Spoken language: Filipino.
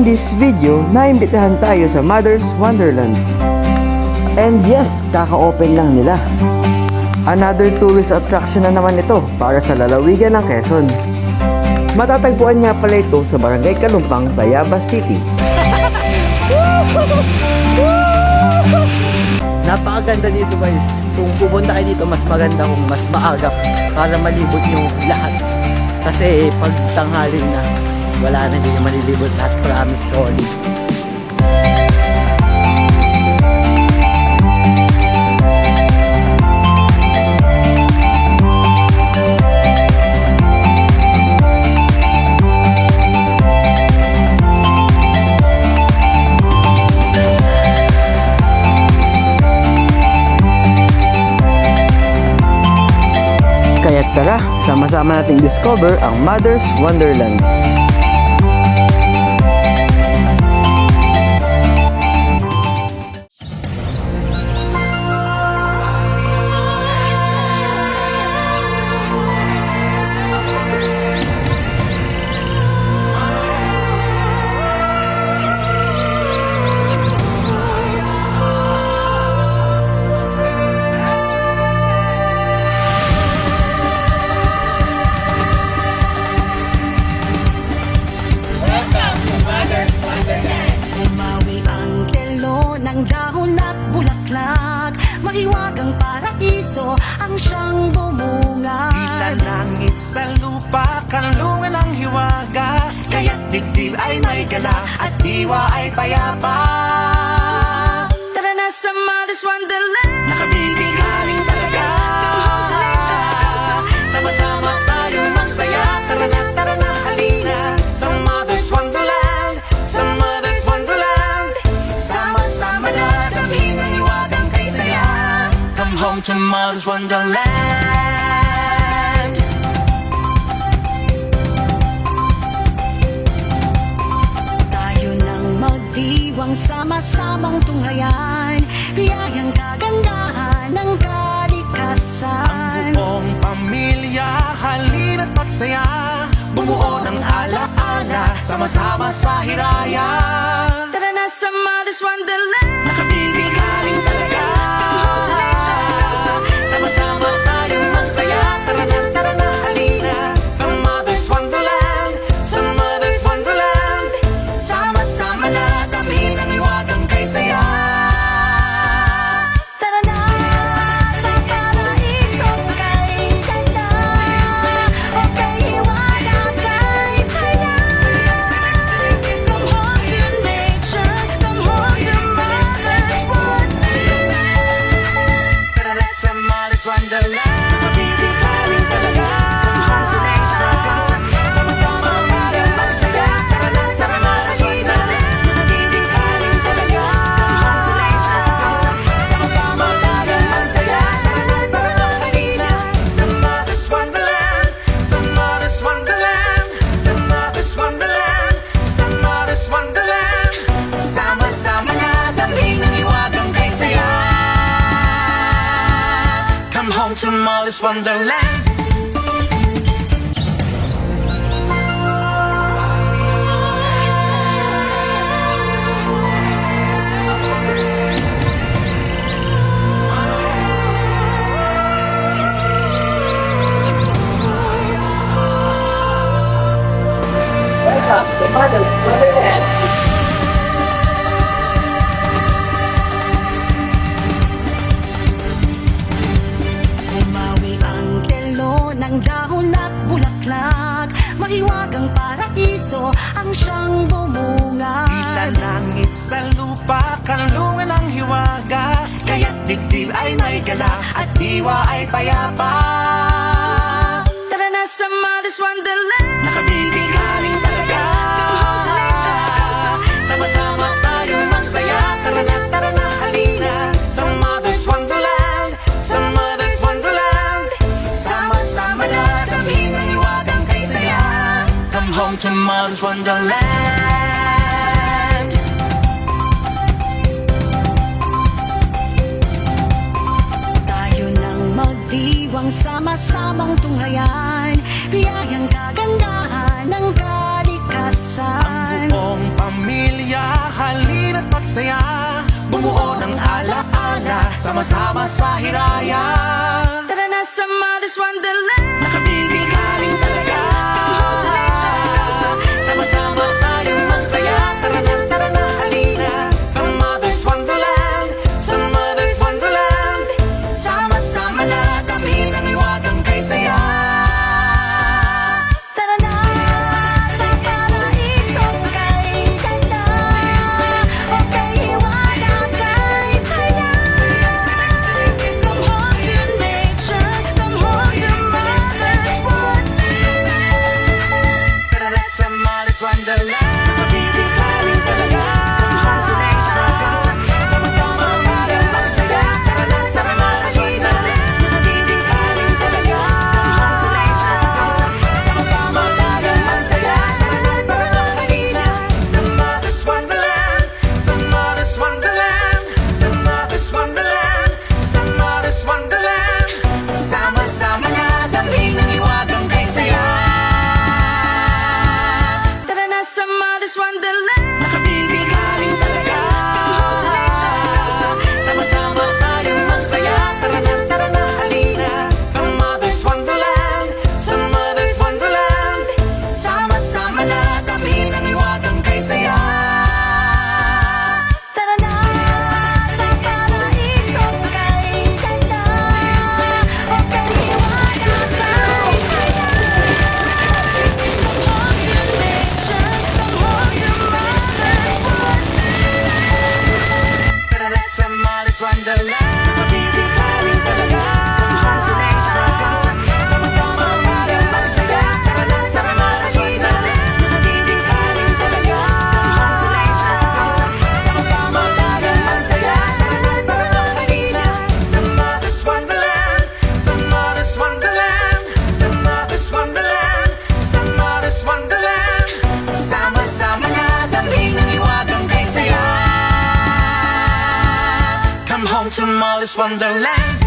In this video, naimbitahan tayo sa Mother's Wonderland. And yes, kaka-open lang nila. Another tourist attraction na naman ito para sa lalawigan ng Quezon. Matatagpuan nga pala ito sa Barangay Kalumpang, Bayabas City. Napakaganda dito guys. Kung pupunta kayo dito, mas maganda kung mas maaga para malibot nyo lahat. Kasi pag tanghalin na, wala na, hindi nyo malilibot lahat. Promise, solid. Kaya tara, sama-sama nating discover ang Mother's Wonderland. Dahon at bulaklak, mahiwagang paraiso ang siyang bumunga. Ilalangit sa lupa, kanlungan ang hiwaga, kaya't dibdib ay may gala at diwa ay payapa. Tara na sa Mother's Wonderland, Nakabibigaling talaga. come home to nature. Sama-sama tayong magsaya. Tara na, halina sa Mother's Wonderland. Sa Mother's Wonderland, sama-sama na kami ng iwagang kay saya. Come home to Mother's Wonderland. Tayo nang magdiwang sama-samang tunghayan, biyayang kagandahan ng kalikasan. Buong pamilya, halina't magsaya. Bumuo ng ala-ala, sama-sama sa hiraya. Tara na sa Mother's Wonderland, Nakabibigaling talaga. come home to nature. Sama-sama tayong magsaya. Tara na, halina sa Mother's Wonderland. Sa Mother's Wonderland, sama-sama na kami ng iwagang kay saya. Tara na sa paraiso kay ganda, o kay hiwaga kay saya. Come home to nature, come home to Mother's Wonderland. Tara na sa Mother's Wonderland. Nakabibigaling talaga. Come home to nature. Sama-sama tayong magsaya. Tara na sa Mother's Wonderland. Nakabibigaling talaga. Come home to nature. Sama-sama tayong magsaya. Tara na, halina sa Mother's Wonderland. Sa Mother's Wonderland. Sa Mother's Wonderland. Sa Mother's Wonderland. Sama-sama na kami ng iwagang kay saya. Come home to Mother's Wonderland. Umawi ang telo ng dahon at bulaklak, mahiwagang paraiso ang siyang bumunga. Ilalangit sa lupa, kanlungan ang hiwaga, kaya't dibdib ay may gala at diwa ay payapa. Tara na sa Mother's Wonderland, Nakabibigaling talaga. come home to nature. Sama-sama tayong magsaya. Tara na, halina sa Mother's Wonderland. Sa Mother's Wonderland, sama-sama na kami ng iwagang kay saya. Come home to Mother's Wonderland. Tayo nang magdiwang sama-samang tunghayan, biyayang kagandahan ng kalikasan. Buong Pamilya, halina't magsaya, bumuo ng ala-ala, sama-sama sa hiraya. Tara na sa Mother's Wonderland. Nakabibig ka rin talaga. Come home to nature, come to Sama-sama tayong magsaya. Tara na, halina sa Mother's Wonderland. Sa Mother's Wonderland. Sama-sama na kami ng iwagang kay saya. Tara na sa paraiso kay ganda o kay hiwaga kay saya. Come home to nature, come home to Mother's Wonderland. Tara na sa Mother's Wonderland. Nakabibig ka rin talaga. Come home to nature. Sama-sama tayong magsaya. Tara na sa Mother's Wonderland. Nakabibig ka rin talaga. Come home to nature. Sama-sama tayong magsaya. Tara na, halina sa Mother's Wonderland. Sa Mother's Wonderland. Sa Mother's Wonderland. Sa Mother's Wonderland. Sama-sama na kami ng iwagang kay saya. Tara na sa Mother's Wonderland. Nakabibig ka rin talaga. Come home to nature, come to Sama-sama tayong magsaya. Tara na, halina sa Mother's Wonderland. Sa Mother's Wonderland. Sama-sama na kami ng iwagang kay saya. Tara na sa paraiso kay ganda o kay hiwaga kay saya. Come home to nature, come home to Mother's Wonderland. Tara na sa Mother's Wonderland. Nakabibig ka rin talaga. Come home to nature. Sama-sama tayong magsaya. Tara na sa Mother's Wonderland. Nakabibig ka rin talaga. Come home to nature. Sama-sama tayong magsaya. Tara na, halina sa Mother's Wonderland. Sa Mother's Wonderland. Sa Mother's Wonderland. Sa Mother's Wonderland. Sama-sama na kami ng iwagang kay saya. Come home to Mother's Wonderland.